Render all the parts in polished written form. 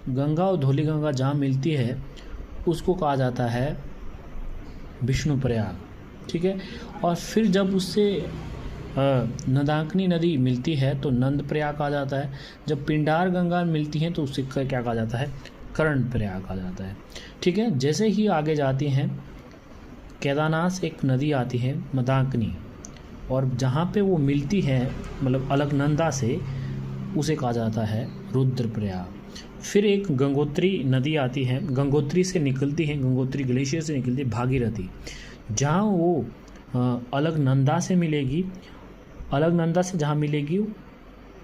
गंगा और धौली गंगा जहाँ मिलती है उसको कहा जाता है विष्णु प्रयाग, ठीक है। और फिर जब उससे नदाकिनी नदी मिलती है तो नंद प्रयाग कहा जाता है। जब पिंडार गंगा मिलती हैं तो उससे क्या कहा जाता है, कर्ण प्रयाग कहा जाता है, ठीक है। जैसे ही आगे जाती हैं केदारनाथ से एक नदी आती है मंदाकिनी, और जहाँ पे वो मिलती है मतलब अलकनंदा से, उसे कहा जाता है रुद्रप्रयाग। फिर एक गंगोत्री नदी आती है, गंगोत्री से निकलती है, गंगोत्री ग्लेशियर से निकलती है भागीरथी, जहाँ वो अलकनंदा से मिलेगी, अलकनंदा से जहाँ मिलेगी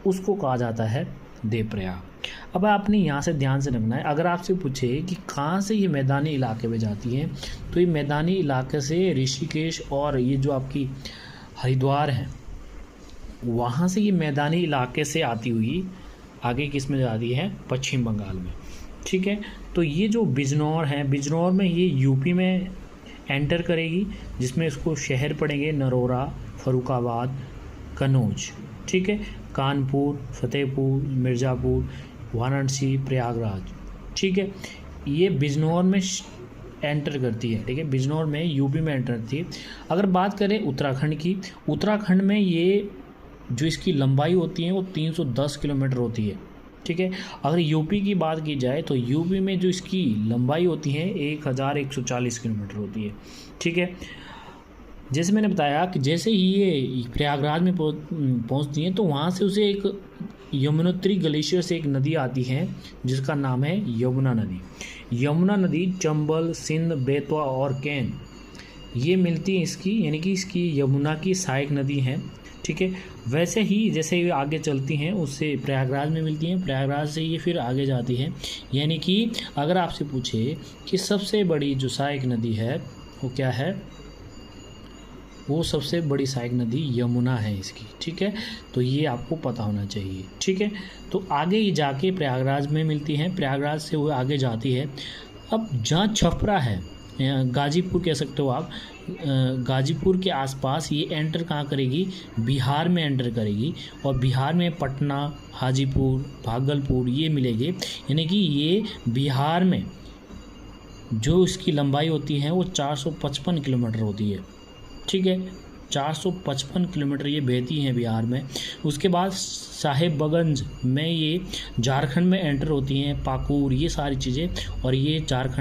उसको कहा जाता है देवप्रयाग। अब आपने यहाँ से ध्यान से रखना है, अगर आपसे पूछे कि कहाँ से ये मैदानी इलाके में जाती हैं, तो ये मैदानी इलाके से ऋषिकेश और ये जो आपकी हरिद्वार है वहाँ से ये मैदानी इलाके से आती हुई आगे किस में जाती है, पश्चिम बंगाल में, ठीक है। तो ये जो बिजनौर है, बिजनौर में ये यूपी में एंटर करेगी, जिसमें इसको शहर पड़ेंगे नरोरा, फरुखाबाद, कन्नौज, ठीक है, कानपुर, फतेहपुर, मिर्ज़ापुर, वाराणसी, प्रयागराज, ठीक है। ये बिजनौर में एंटर करती है, ठीक है, बिजनौर में यूपी में एंटर करती है। अगर बात करें उत्तराखंड की, उत्तराखंड में ये जो इसकी लंबाई होती है वो 310 किलोमीटर होती है, ठीक है। अगर यूपी की बात की जाए तो यूपी में जो इसकी लंबाई होती है 1140 किलोमीटर होती है, ठीक है। जैसे मैंने बताया कि जैसे ही ये प्रयागराज में पहुंचती हैं तो वहाँ से उसे एक यमुनोत्री ग्लेशियर से एक नदी आती है जिसका नाम है यमुना नदी। यमुना नदी चंबल, सिंध, बेतवा और कैन ये मिलती है इसकी, यानी कि इसकी यमुना की सहायक नदी है, ठीक है। वैसे ही जैसे ये आगे चलती हैं उससे प्रयागराज में मिलती हैं, प्रयागराज से ये फिर आगे जाती है। यानी कि अगर आपसे पूछे कि सबसे बड़ी जो सहायक नदी है वो क्या है, वो सबसे बड़ी सहायक नदी यमुना है इसकी, ठीक है। तो ये आपको पता होना चाहिए, ठीक है। तो आगे ये जाके प्रयागराज में मिलती हैं, प्रयागराज से वो आगे जाती है। अब जहाँ छपरा है, गाजीपुर कह सकते हो आप, गाजीपुर के आसपास ये एंटर कहाँ करेगी, बिहार में एंटर करेगी, और बिहार में पटना, हाजीपुर, भागलपुर ये मिलेंगे। यानी कि ये बिहार में जो इसकी लंबाई होती है वो 455 किलोमीटर होती है, ठीक है, 455 किलोमीटर ये बहती हैं बिहार में। उसके बाद साहेबगंज में ये झारखंड में एंटर होती हैं, पाकुर, ये सारी चीज़ें, और ये झारखंड